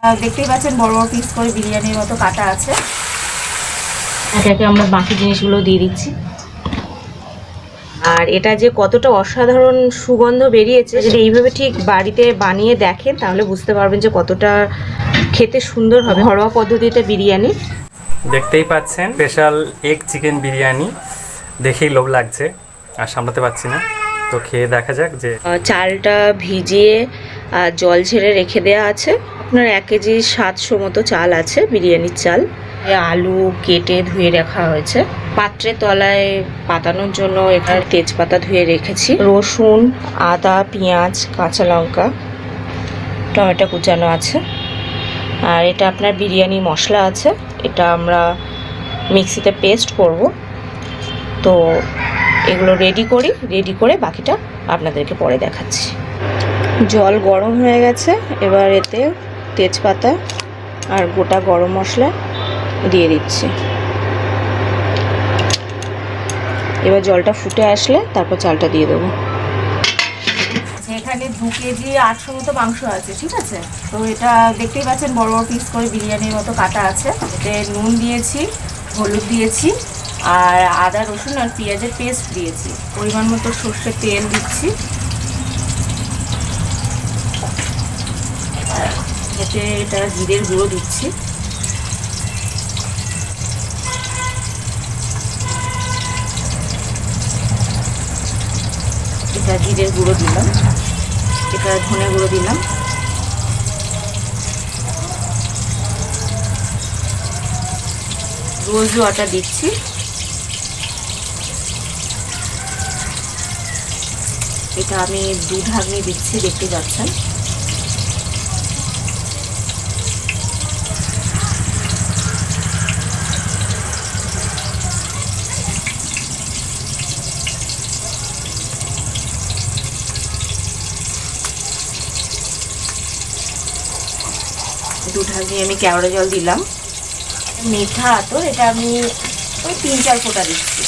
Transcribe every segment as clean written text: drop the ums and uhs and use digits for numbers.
দেখতেই পাচ্ছেন বড় বড় পিস করে বিরিয়ানির মতো কাটা আছে। একে একে আমরা বাকি জিনিসগুলো দিয়ে দিচ্ছি। আর এটা যে কতটা অসাধারণ সুগন্ধ বেরিয়েছে, যদি এইভাবে ঠিক বাড়িতে বানিয়ে দেখেন তাহলে বুঝতে পারবেন যে কতটা খেতে সুন্দর হবে। ঘরোয়া পদ্ধতিতে বিরিয়ানি দেখতেই পাচ্ছেন, স্পেশাল এগ চিকেন বিরিয়ানি। দেখেই লোভ লাগছে, আর সামলাতে পারছি না। তো খেয়ে দেখা যাক। যে চালটা ভিজিয়ে জল ঝেড়ে রেখে দেওয়া আছে। আপনার 1 কেজি 700 মতো চাল আছে, বিরিয়ানির চাল। আলু কেটে ধুয়ে রাখা হয়েছে। পাত্রের তলায় পাতানোর জন্য এখানে তেজপাতা ধুয়ে রেখেছি। রসুন, আদা, পেঁয়াজ, কাঁচা লঙ্কা, টমেটো কুচানো আছে। আর এটা আপনার বিরিয়ানি মশলা আছে, এটা আমরা মিক্সিতে পেস্ট করব। তো এগুলো রেডি করে বাকিটা আপনাদেরকে পরে দেখাচ্ছি। জল গরম হয়ে গেছে, এবার এতে তেজপাতা আর গোটা গরম মশলা দিয়ে দিচ্ছি। এবার জলটা ফুটে আসলে তারপর চালটা দিয়ে দেবো। এখানে 2 কেজি 800 মতো মাংস আছে, ঠিক আছে। তো এটা দেখতেই পাচ্ছেন বড় বড় পিস করে বিরিয়ানির মতো কাটা আছে। এতে নুন দিয়েছি, হলুদ দিয়েছি, আর আদা রসুন আর পেঁয়াজের পেস্ট দিয়েছি। পরিমাণ মতো সর্ষের তেল দিচ্ছি। এতে এটা জিরের গুঁড়ো দিচ্ছি। এটা জিরের গুঁড়ো দিলাম, এটা ধনে গুঁড়ো দিলাম, রোজ ওয়াটার দিচ্ছি, এটা আমি 2 ঢাকনি দিচ্ছি, দেখতে পাচ্ছেন। দু ঢাকনি আমি কেওড়া জল দিলাম। মিঠা আতর এটা আমি ওই 3-4 ফোঁটা দিচ্ছি।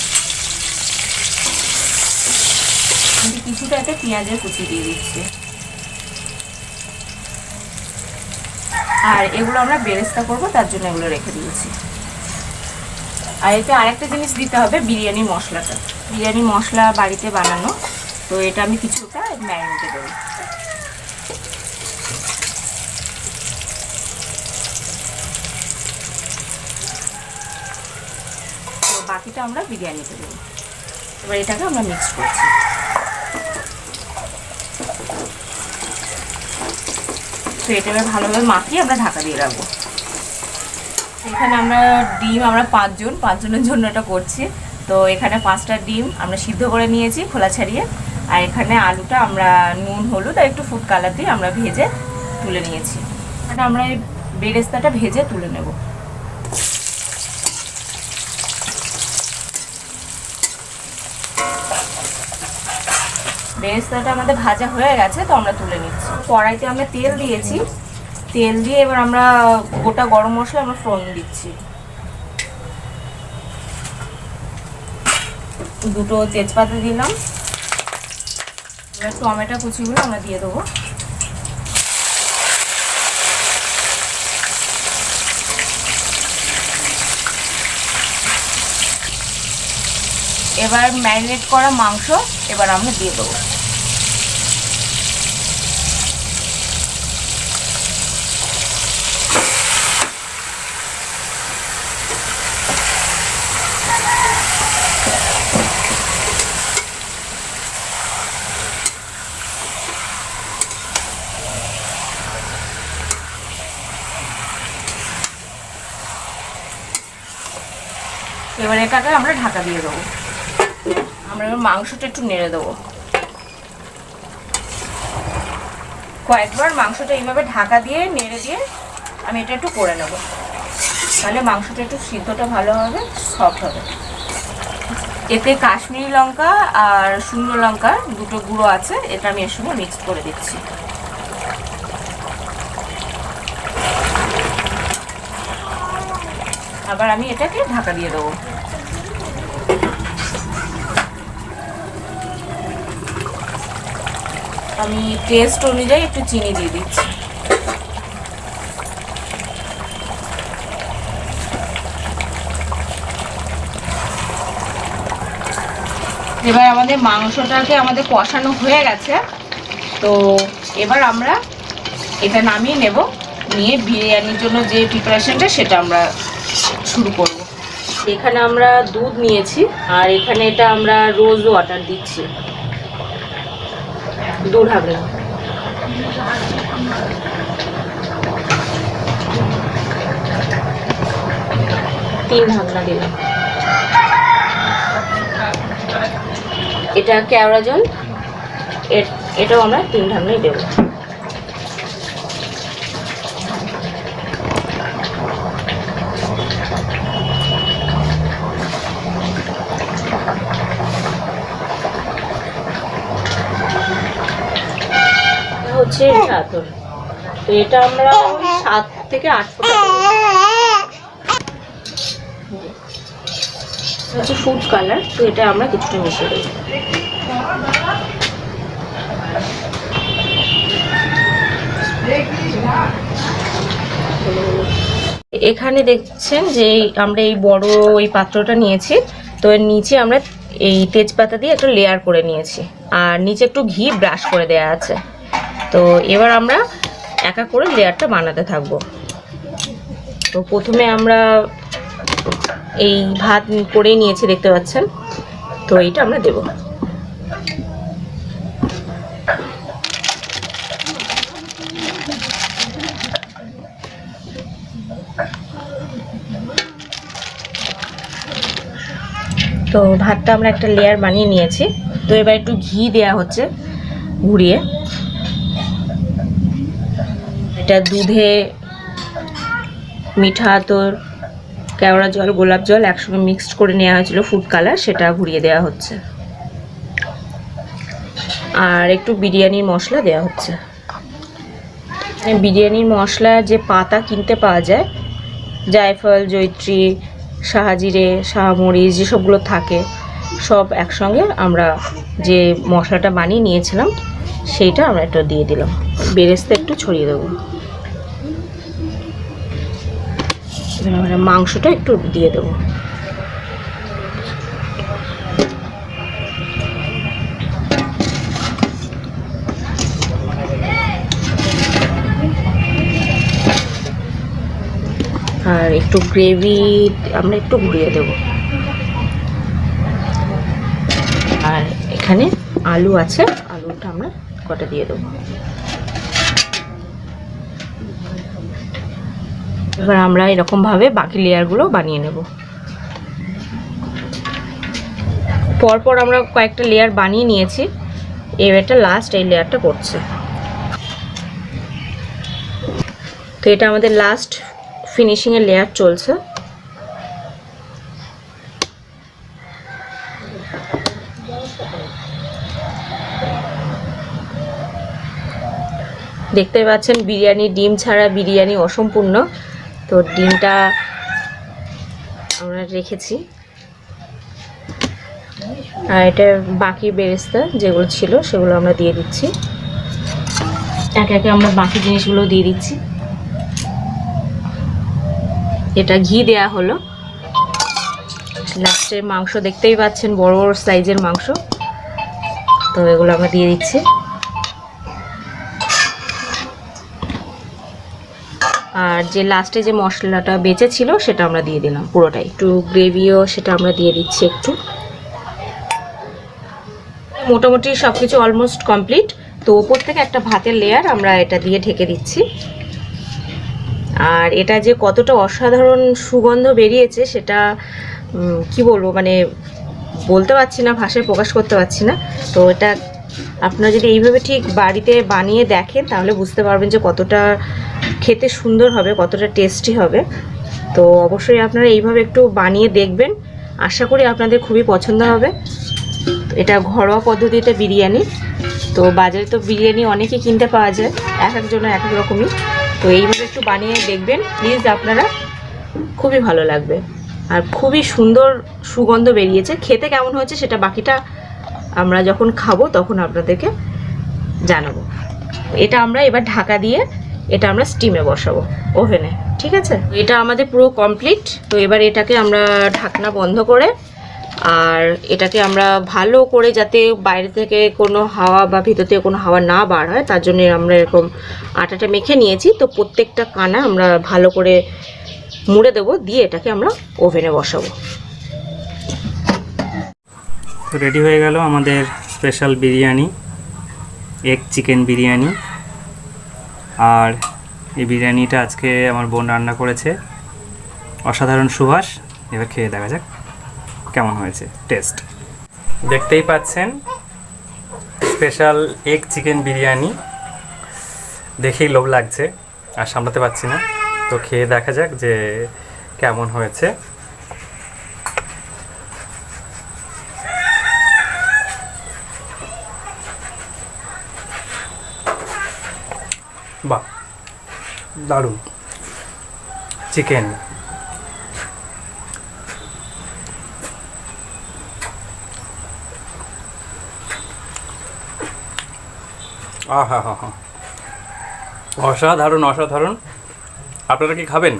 কিছুটা এতে পেঁয়াজের কুচি দিয়ে দিচ্ছি। আর এগুলো আমরা বেরেস্তা করবো, তার জন্য এগুলো রেখে দিয়েছি। আর এতে আরেকটা জিনিস দিতে হবে, বিরিয়ানি মশলাটা। বিরিয়ানি মশলা বাড়িতে বানানো, তো এটা আমি কিছুটা ম্যারিনেটে দেবো। তো বাকিটা আমরা বিরিয়ানিতে দেবো। এবার এটাকে আমরা মিক্স করছি। তো এটা এবার ভালোভাবে মাখিয়ে আমরা ঢাকা দিয়ে রাখবো। এখানে আমরা ডিম, আমরা 5 জনের জন্য এটা করছি। তো এখানে 5টা ডিম আমরা সিদ্ধ করে নিয়েছি খোলা ছাড়িয়ে। আর এখানে আলুটা আমরা নুন হলুদ আর একটু ফুড কালার দিয়ে আমরা ভেজে তুলে নিয়েছি। এটা আমরা এই বেরেস্তাটা ভেজে তুলে নেব। বেরেস্তাটা আমাদের ভাজা হয়ে গেছে, তো আমরা তুলে নিচ্ছি। কড়াইতে আমরা তেল দিয়েছি, তেল দিয়ে এবার আমরা গোটা গরম মশলা আমরা ফোড়ন দিচ্ছি। 2টো তেজপাতা দিলাম। এবার টমেটো কুচিগুলো আমরা দিয়ে দেবো। এবার ম্যারিনেট করা মাংস এবার আমরা দিয়ে দেবো। এবার এটাকে আমরা ঢাকা দিয়ে দেবো। আমরা এবার মাংসটা একটু নেড়ে দেবো। কয়েকবার মাংসটা এইভাবে ঢাকা দিয়ে নেড়ে দিয়ে আমি এটা একটু করে নেব, তাহলে মাংসটা একটু সিদ্ধটা ভালো হবে, সফট হবে। এতে কাশ্মীরি লঙ্কা আর শুকনো লঙ্কা 2টো গুঁড়ো আছে, এটা আমি এর সঙ্গে মিক্স করে দিচ্ছি। আবার আমি এটাকে ঢাকা দিয়ে দেবো। আমি টেস্ট অনুযায়ী একটু চিনি দিয়ে দিচ্ছি। এবার আমাদের মাংসটাকে আমাদের কষানো হয়ে গেছে, তো এবার আমরা এটা নামিয়ে নেব, নিয়ে বিরিয়ানির জন্য যে প্রিপারেশনটা সেটা আমরা শুরু করব। এখানে আমরা দুধ নিয়েছি, আর এখানে এটা আমরা রোজ ওয়াটার দিচ্ছি 2 ঢাকনা। তিন ঢাকনা দিলাম। এটা কেওড়া জল, এটাও আমরা 3 ঢাকনাই দেবো। হচ্ছে চাদর, তো এটা আমরা 7 থেকে 8 ফোঁটা দেবো। হচ্ছে ফুড কালার, তো এটা আমরা কিছুটা মিশিয়ে দেবো। এখানে দেখছেন যে আমরা এই বড় এই পাত্রটা নিয়েছি, তো এর নিচে আমরা এই তেজপাতা দিয়ে একটু লেয়ার করে নিয়েছি, আর নিচে একটু ঘি ব্রাশ করে দেয়া আছে। তো এবার আমরা একা করে লেয়ারটা বানাতে থাকবো। তো প্রথমে আমরা এই ভাত করেই নিয়েছি, দেখতে পাচ্ছেন, তো এইটা আমরা দেব। তো ভাতটা আমরা একটা লেয়ার বানিয়ে নিয়েছি, তো এবার একটু ঘি দেয়া হচ্ছে ঘুরিয়ে। এটা দুধে মিঠা আতর, কেওড়া জল, গোলাপ জল একসঙ্গে মিক্সড করে নেওয়া হয়েছিল ফুড কালার, সেটা ঘুরিয়ে দেওয়া হচ্ছে। আর একটু বিরিয়ানির মশলা দেওয়া হচ্ছে। বিরিয়ানির মশলা যে পাতা কিনতে পাওয়া যায়, জায়ফল, জয়িত্রী, শাহজিরে, শাহমরিচ যেসবগুলো থাকে, সব একসঙ্গে আমরা যে মশলাটা বানিয়ে নিয়েছিলাম সেইটা আমরা একটু দিয়ে দিলাম। বেরেস্তা একটু ছড়িয়ে দেবো। আমরা মাংসটা একটু দিয়ে দেবো। আর একটু গ্রেভি আমরা একটু ঘুরিয়ে দেব। আর এখানে আলু আছে, আলুটা আমরা কটা দিয়ে দেবো। এবার আমরা এরকমভাবে বাকি লেয়ারগুলো বানিয়ে নেব। পরপর আমরা কয়েকটা লেয়ার বানিয়ে নিয়েছি, এবারটা লাস্ট এই লেয়ারটা পড়ছে। তো এটা আমাদের লাস্ট ফিনিশিংয়ের লেয়ার চলছে। দেখতে পাচ্ছেন বিরিয়ানি ডিম ছাড়া বিরিয়ানি অসম্পূর্ণ। তো ডিমটা আমরা রেখেছি, আর এটা বাকি বেরেস্তা যেগুলো ছিল সেগুলো আমরা দিয়ে দিচ্ছি। একে একে আমরা বাকি জিনিসগুলো দিয়ে দিচ্ছি। এটা ঘি দেয়া হলো। লাস্টে মাংস দেখতেই পাচ্ছেন, বড় বড় সাইজের মাংস, তো এগুলো আমরা দিয়ে দিচ্ছি। আর যে লাস্টে যে মশলাটা বেঁচে ছিল সেটা আমরা দিয়ে দিলাম পুরোটাই। একটু গ্রেভিও সেটা আমরা দিয়ে দিচ্ছি একটু। মোটামুটি সব কিছু অলমোস্ট কমপ্লিট। তো ওপর থেকে একটা ভাতের লেয়ার আমরা এটা দিয়ে ঢেকে দিচ্ছি। আর এটা যে কতটা অসাধারণ সুগন্ধ বেরিয়েছে সেটা কি বলবো, মানে বলতে পারছি না, ভাষায় প্রকাশ করতে পারছি না। তো এটা আপনারা যদি এইভাবে ঠিক বাড়িতে বানিয়ে দেখেন তাহলে বুঝতে পারবেন যে কতটা খেতে সুন্দর হবে, কতটা টেস্টি হবে। তো অবশ্যই আপনারা এইভাবে একটু বানিয়ে দেখবেন, আশা করি আপনাদের খুবই পছন্দ হবে। এটা ঘরোয়া পদ্ধতিতে বিরিয়ানি। তো বাজারে তো বিরিয়ানি অনেকই কিনতে পাওয়া যায়, এক একজনের এক এক রকমই। তো এইভাবে একটু বানিয়ে দেখবেন প্লিজ, আপনারা খুবই ভালো লাগবে। আর খুবই সুন্দর সুগন্ধ বেরিয়েছে। খেতে কেমন হয়েছে সেটা বাকিটা আমরা যখন খাবো তখন আপনাদেরকে জানাবো। এটা আমরা এবার ঢাকা দিয়ে এটা আমরা স্টিমে বসাবো ওভেনে, ঠিক আছে? এটা আমাদের পুরো কমপ্লিট। তো এবার এটাকে আমরা ঢাকনা বন্ধ করে আর এটাকে আমরা ভালো করে যাতে বাইরে থেকে কোনো হাওয়া বা ভিতর থেকে কোনো হাওয়া না বার হয় তার জন্য আমরা এরকম আটাটা মেখে নিয়েছি। তো প্রত্যেকটা কানা আমরা ভালো করে মুড়ে দেবো, দিয়ে এটাকে আমরা ওভেনে বসাবো। তো রেডি হয়ে গেল আমাদের special biryani, egg chicken biryani. আর এই বিরিয়ানিটা আজকে আমার বোন রান্না করেছে, অসাধারণ সুবাস। এবার খেয়ে দেখা যাক কেমন হয়েছে টেস্ট। দেখতেই পাচ্ছেন স্পেশাল এগ চিকেন বিরিয়ানি, দেখেই লোভ লাগছে আর সামলাতে পারছি না। তো খেয়ে দেখা যাক যে কেমন হয়েছে। বাহ, দারুণ চিকেন। আহা হা হা, অসাধারণ অসাধারণ। আপনারা কি খাবেন?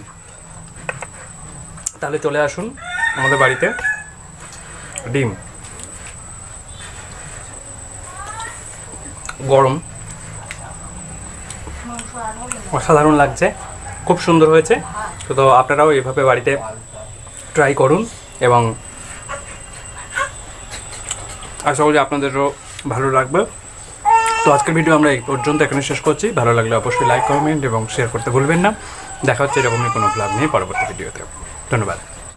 তাহলে চলে আসুন আমাদের বাড়িতে। ডিম গরম, অসাধারণ লাগছে, খুব সুন্দর হয়েছে। তো আপনারাও এইভাবে বাড়িতে ট্রাই করুন এবং আশা করি আপনাদেরও ভালো লাগবে। তো আজকের ভিডিও আমরা এই পর্যন্ত এখানে শেষ করছি। ভালো লাগলে অবশ্যই লাইক, কমেন্ট এবং শেয়ার করতে ভুলবেন না। দেখা হচ্ছে এরকমই কোনো ব্লগ নিয়ে পরবর্তী ভিডিওতে। ধন্যবাদ।